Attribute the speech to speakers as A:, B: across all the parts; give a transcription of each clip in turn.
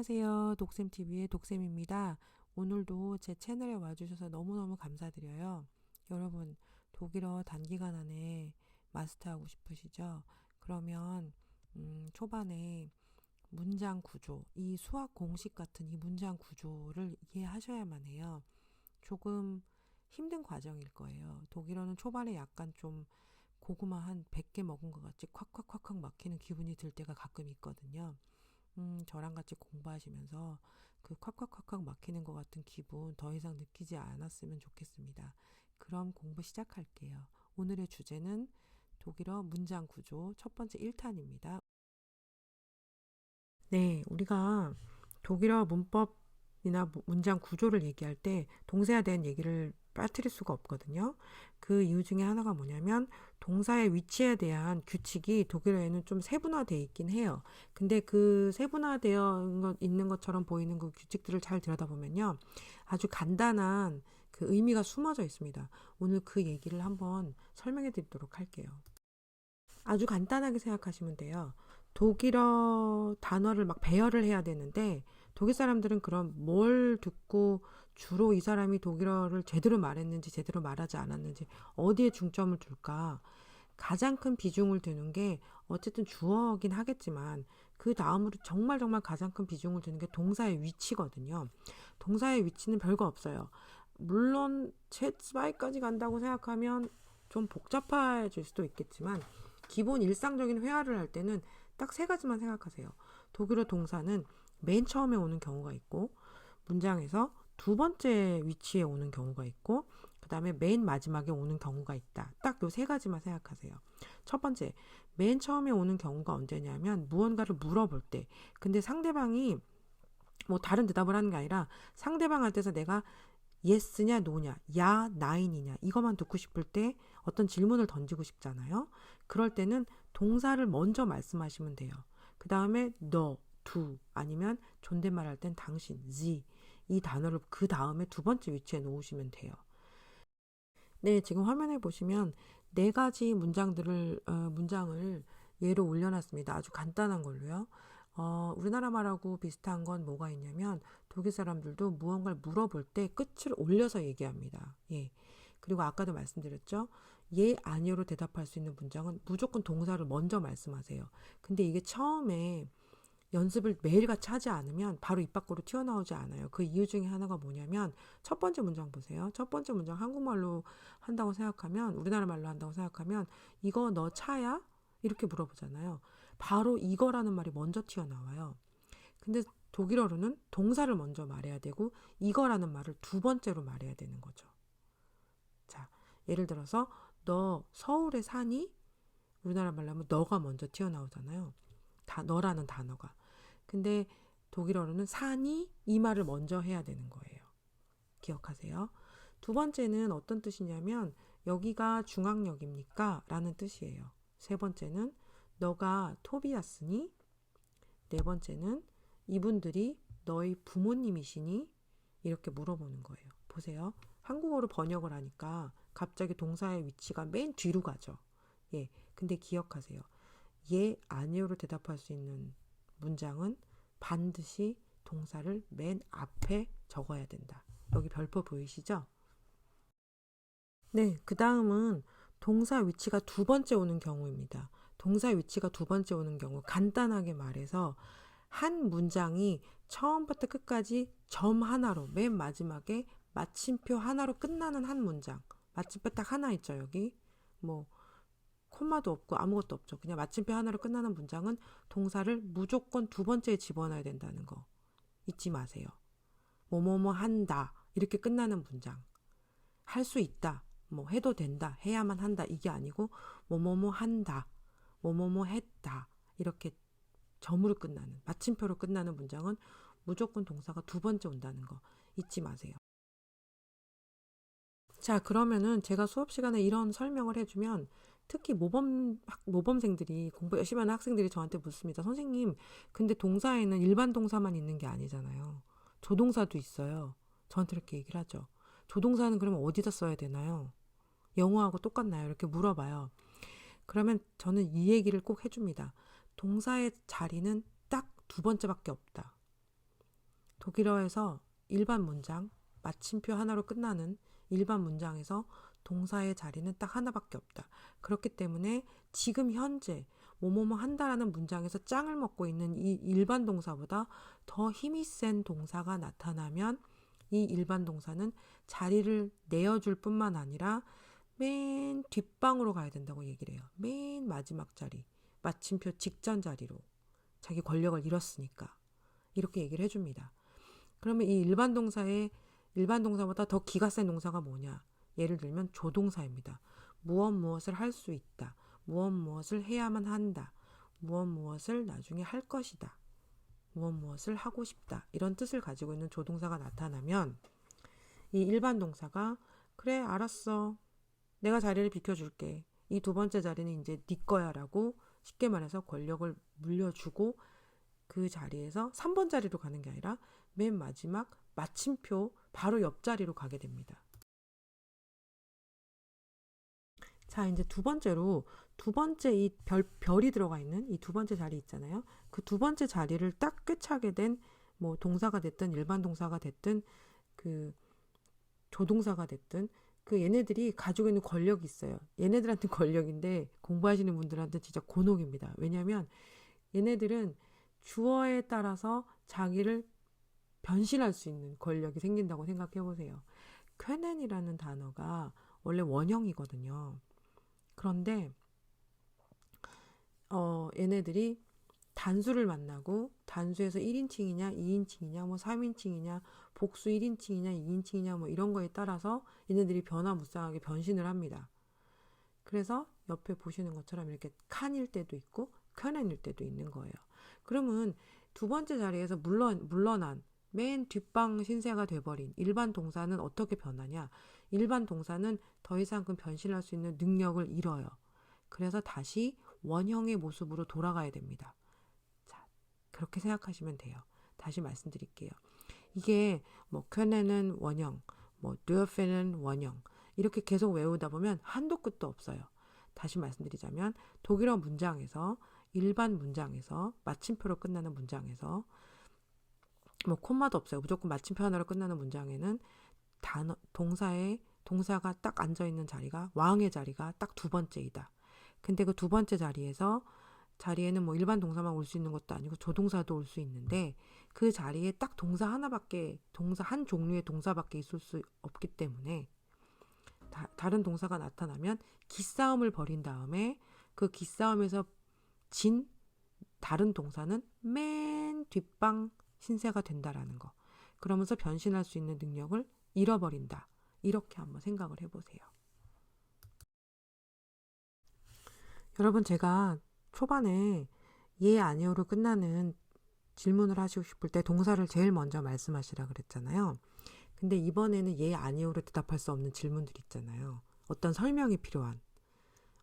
A: 안녕하세요. 독쌤TV의 독쌤입니다. 오늘도 제 채널에 와주셔서 너무너무 감사드려요. 여러분, 독일어 단기간 안에 마스터하고 싶으시죠? 그러면 초반에 문장 구조, 이 수학 공식 같은 이 문장 구조를 이해하셔야만 해요. 조금 힘든 과정일 거예요. 독일어는 초반에 약간 좀 고구마 한 100개 먹은 것 같이 콱콱콱콱 막히는 기분이 들 때가 가끔 있거든요. 저랑 같이 공부하시면서 그 콱콱콱콱 막히는 것 같은 기분 더 이상 느끼지 않았으면 좋겠습니다. 그럼 공부 시작할게요. 오늘의 주제는 독일어 문장 구조 첫 번째 1탄입니다. 네, 우리가 독일어 문법이나 문장 구조를 얘기할 때 동사에 대한 얘기를 빠뜨릴 수가 없거든요. 그 이유 중에 하나가 뭐냐면 동사의 위치에 대한 규칙이 독일어에는 좀 세분화되어 있긴 해요. 근데 그 세분화되어 있는 것처럼 보이는 그 규칙들을 잘 들여다보면요. 아주 간단한 그 의미가 숨어져 있습니다. 오늘 그 얘기를 한번 설명해 드리도록 할게요. 아주 간단하게 생각하시면 돼요. 독일어 단어를 막 배열을 해야 되는데 독일 사람들은 그럼 뭘 듣고 주로 이 사람이 독일어를 제대로 말했는지 제대로 말하지 않았는지 어디에 중점을 둘까? 가장 큰 비중을 두는 게 어쨌든 주어긴 하겠지만 그 다음으로 정말 가장 큰 비중을 두는 게 동사의 위치거든요. 동사의 위치는 별거 없어요. 물론 채츠바이까지 간다고 생각하면 좀 복잡해질 수도 있겠지만 기본 일상적인 회화를 할 때는 딱 세 가지만 생각하세요. 독일어 동사는 맨 처음에 오는 경우가 있고 문장에서 두 번째 위치에 오는 경우가 있고 그 다음에 맨 마지막에 오는 경우가 있다. 딱 요 세 가지만 생각하세요. 첫 번째, 맨 처음에 오는 경우가 언제냐면 무언가를 물어볼 때. 근데 상대방이 뭐 다른 대답을 하는 게 아니라 상대방한테서 내가 yes냐 no냐, 야, 나인이냐 이것만 듣고 싶을 때 어떤 질문을 던지고 싶잖아요. 그럴 때는 동사를 먼저 말씀하시면 돼요. 그 다음에 너, 두 아니면 존댓말 할 땐 당신, 지 이 단어를 그 다음에 두 번째 위치에 놓으시면 돼요. 네, 지금 화면에 보시면 네 가지 문장을 예로 올려놨습니다. 아주 간단한 걸로요. 우리나라 말하고 비슷한 건 뭐가 있냐면 독일 사람들도 무언가를 물어볼 때 끝을 올려서 얘기합니다. 예. 그리고 아까도 말씀드렸죠. 예, 아니요로 대답할 수 있는 문장은 무조건 동사를 먼저 말씀하세요. 근데 이게 처음에 연습을 매일같이 하지 않으면 바로 입 밖으로 튀어나오지 않아요. 그 이유 중에 하나가 뭐냐면 첫 번째 문장 보세요. 첫 번째 문장 한국말로 한다고 생각하면 우리나라 말로 한다고 생각하면 이거 너 차야? 이렇게 물어보잖아요. 바로 이거라는 말이 먼저 튀어나와요. 근데 독일어로는 동사를 먼저 말해야 되고 이거라는 말을 두 번째로 말해야 되는 거죠. 자, 예를 들어서 너 서울에 사니? 우리나라 말로 하면 너가 먼저 튀어나오잖아요. 너라는 단어가. 근데 독일어로는 사니? 이 말을 먼저 해야 되는 거예요. 기억하세요. 두 번째는 어떤 뜻이냐면 여기가 중앙역입니까? 라는 뜻이에요. 세 번째는 너가 토비아스니? 네 번째는 이분들이 너희 부모님이시니? 이렇게 물어보는 거예요. 보세요. 한국어로 번역을 하니까 갑자기 동사의 위치가 맨 뒤로 가죠. 예. 근데 기억하세요. 예, 아니요로 대답할 수 있는 문장은 반드시 동사를 맨 앞에 적어야 된다. 여기 별표 보이시죠? 네, 그 다음은 동사 위치가 두 번째 오는 경우입니다. 동사 위치가 두 번째 오는 경우, 간단하게 말해서 한 문장이 처음부터 끝까지 점 하나로, 맨 마지막에 마침표 하나로 끝나는 한 문장. 마침표 딱 하나 있죠, 여기. 뭐, 콤마도 없고 아무것도 없죠. 그냥 마침표 하나로 끝나는 문장은 동사를 무조건 두 번째에 집어넣어야 된다는 거 잊지 마세요. 뭐뭐뭐 한다 이렇게 끝나는 문장. 할 수 있다. 뭐 해도 된다. 해야만 한다. 이게 아니고 뭐뭐뭐 한다. 뭐뭐뭐 했다. 이렇게 점으로 끝나는 마침표로 끝나는 문장은 무조건 동사가 두 번째 온다는 거 잊지 마세요. 자, 그러면은 제가 수업 시간에 이런 설명을 해주면 특히 모범생들이 공부 열심히 하는 학생들이 저한테 묻습니다. 선생님, 근데 동사에는 일반 동사만 있는 게 아니잖아요. 조동사도 있어요. 저한테 이렇게 얘기를 하죠. 조동사는 그러면 어디다 써야 되나요? 영어하고 똑같나요? 이렇게 물어봐요. 그러면 저는 이 얘기를 꼭 해줍니다. 동사의 자리는 딱 두 번째밖에 없다. 독일어에서 일반 문장, 마침표 하나로 끝나는 일반 문장에서 동사의 자리는 딱 하나밖에 없다. 그렇기 때문에 지금 현재 뭐뭐뭐 한다라는 문장에서 짱을 먹고 있는 이 일반 동사보다 더 힘이 센 동사가 나타나면 이 일반 동사는 자리를 내어줄 뿐만 아니라 맨 뒷방으로 가야 된다고 얘기를 해요. 맨 마지막 자리, 마침표 직전 자리로 자기 권력을 잃었으니까 이렇게 얘기를 해줍니다. 그러면 이 일반 동사보다 더 기가 센 동사가 뭐냐? 예를 들면 조동사입니다. 무엇을 할 수 있다. 무엇을 해야만 한다. 무엇을 나중에 할 것이다. 무엇을 하고 싶다. 이런 뜻을 가지고 있는 조동사가 나타나면 이 일반 동사가 그래 알았어. 내가 자리를 비켜줄게. 이 두 번째 자리는 이제 네 거야 라고 쉽게 말해서 권력을 물려주고 그 자리에서 3번 자리로 가는 게 아니라 맨 마지막 마침표 바로 옆자리로 가게 됩니다. 자, 이제 두 번째 이 별이 들어가 있는 이 두 번째 자리 있잖아요. 그 두 번째 자리를 딱 꿰차게 된 뭐 동사가 됐든 일반 동사가 됐든 그 조동사가 됐든 그 얘네들이 가지고 있는 권력이 있어요. 얘네들한테 권력인데 공부하시는 분들한테 진짜 곤혹입니다. 왜냐하면 얘네들은 주어에 따라서 자기를 변신할 수 있는 권력이 생긴다고 생각해 보세요. 쾌넨이라는 단어가 원래 원형이거든요. 그런데 얘네들이 단수를 만나고 단수에서 1인칭이냐 2인칭이냐 뭐 3인칭이냐 복수 1인칭이냐 2인칭이냐 뭐 이런 거에 따라서 얘네들이 변화무쌍하게 변신을 합니다. 그래서 옆에 보시는 것처럼 이렇게 칸일 때도 있고 쾌넨일 때도 있는 거예요. 그러면 두 번째 자리에서 물러난 맨 뒷방 신세가 돼버린 일반 동사는 어떻게 변하냐? 일반 동사는 더 이상 그 변신할 수 있는 능력을 잃어요. 그래서 다시 원형의 모습으로 돌아가야 됩니다. 자, 그렇게 생각하시면 돼요. 다시 말씀드릴게요. 이게 뭐 쾌넨은 원형, 뭐 르페는 원형 이렇게 계속 외우다 보면 한도 끝도 없어요. 다시 말씀드리자면 독일어 문장에서 일반 문장에서 마침표로 끝나는 문장에서 뭐 콤마도 없어요. 무조건 마침표 하나로 끝나는 문장에는 동사가 딱 앉아있는 자리가 왕의 자리가 딱 두 번째이다. 근데 그 두 번째 자리에는 뭐 일반 동사만 올 수 있는 것도 아니고 조동사도 올 수 있는데 그 자리에 딱 동사 한 종류의 동사밖에 있을 수 없기 때문에 다른 동사가 나타나면 기싸움을 벌인 다음에 그 기싸움에서 진 다른 동사는 맨 뒷방 신세가 된다라는 거. 그러면서 변신할 수 있는 능력을 잃어버린다. 이렇게 한번 생각을 해보세요. 여러분 제가 초반에 예 아니오로 끝나는 질문을 하시고 싶을 때 동사를 제일 먼저 말씀하시라 그랬잖아요. 근데 이번에는 예 아니오로 대답할 수 없는 질문들이 있잖아요. 어떤 설명이 필요한,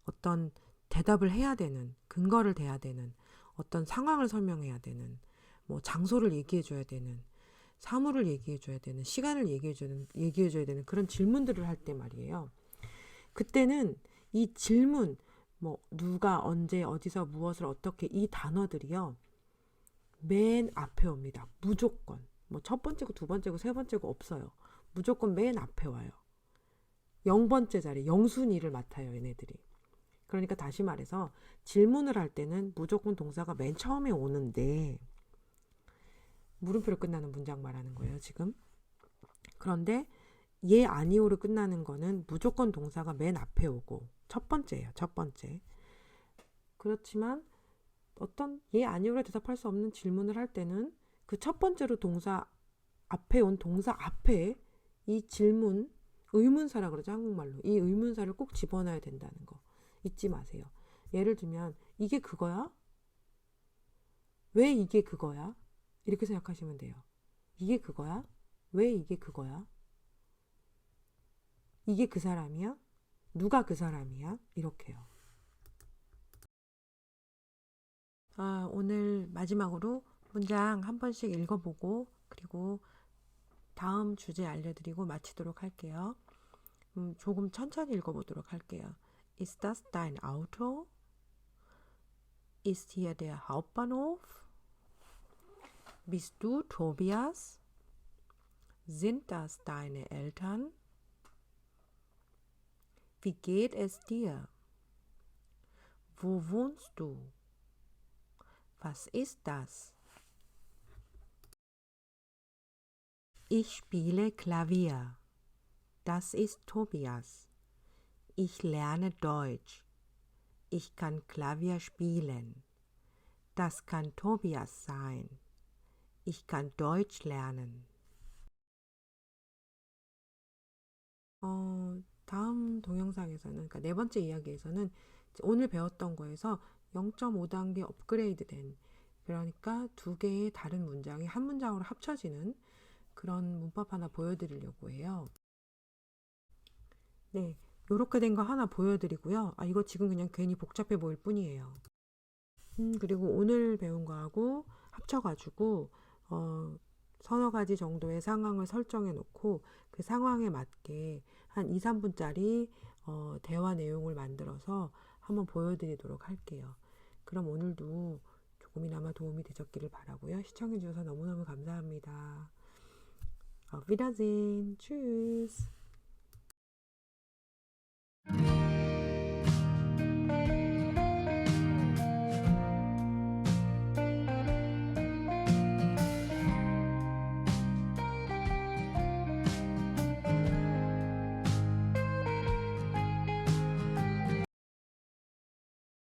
A: 어떤 대답을 해야 되는, 근거를 대야 되는, 어떤 상황을 설명해야 되는, 뭐 장소를 얘기해줘야 되는, 사물을 얘기해줘야 되는, 시간을 얘기해줘야 되는 그런 질문들을 할 때 말이에요. 그때는 이 질문, 뭐 누가 언제 어디서 무엇을 어떻게 이 단어들이요 맨 앞에 옵니다. 무조건 뭐 첫 번째고 두 번째고 세 번째고 없어요. 무조건 맨 앞에 와요. 0번째 자리 영순위를 맡아요 얘네들이. 그러니까 다시 말해서 질문을 할 때는 무조건 동사가 맨 처음에 오는데 물음표로 끝나는 문장 말하는 거예요 지금. 그런데 예 아니오로 끝나는 거는 무조건 동사가 맨 앞에 오고 첫 번째예요. 첫 번째. 그렇지만 어떤 예 아니오로 대답할 수 없는 질문을 할 때는 그 첫 번째로 동사 앞에 온 동사 앞에 이 질문 의문사라 그러죠 한국말로. 이 의문사를 꼭 집어넣어야 된다는 거 잊지 마세요. 예를 들면 이게 그거야? 왜 이게 그거야? 이렇게 생각하시면 돼요. 이게 그거야? 왜 이게 그거야? 이게 그 사람이야? 누가 그 사람이야? 이렇게요. 오늘 마지막으로 문장 한 번씩 읽어보고 그리고 다음 주제 알려드리고 마치도록 할게요. 조금 천천히 읽어보도록 할게요. Ist das dein Auto? Ist hier der Hauptbahnhof? Bist du Tobias? Sind das deine Eltern? Wie geht es dir? Wo wohnst du? Was ist das? Ich spiele Klavier. Das ist Tobias. Ich lerne Deutsch. Ich kann Klavier spielen. Das kann Tobias sein. Ich kann Deutsch lernen. 다음 동영상에서는, 그러니까 네 번째 이야기에서는 오늘 배웠던 거에서 0.5단계 업그레이드 된, 그러니까 두 개의 다른 문장이 한 문장으로 합쳐지는 그런 문법 하나 보여드리려고 해요. 네, 요렇게 된 거 하나 보여드리고요. 이거 지금 그냥 괜히 복잡해 보일 뿐이에요. 그리고 오늘 배운 거하고 합쳐가지고 서너 가지 정도의 상황을 설정해 놓고 그 상황에 맞게 한 2, 3분짜리 대화 내용을 만들어서 한번 보여드리도록 할게요. 그럼 오늘도 조금이나마 도움이 되셨기를 바라고요. 시청해 주셔서 너무너무 감사합니다. Auf Wiedersehen. Tschüss.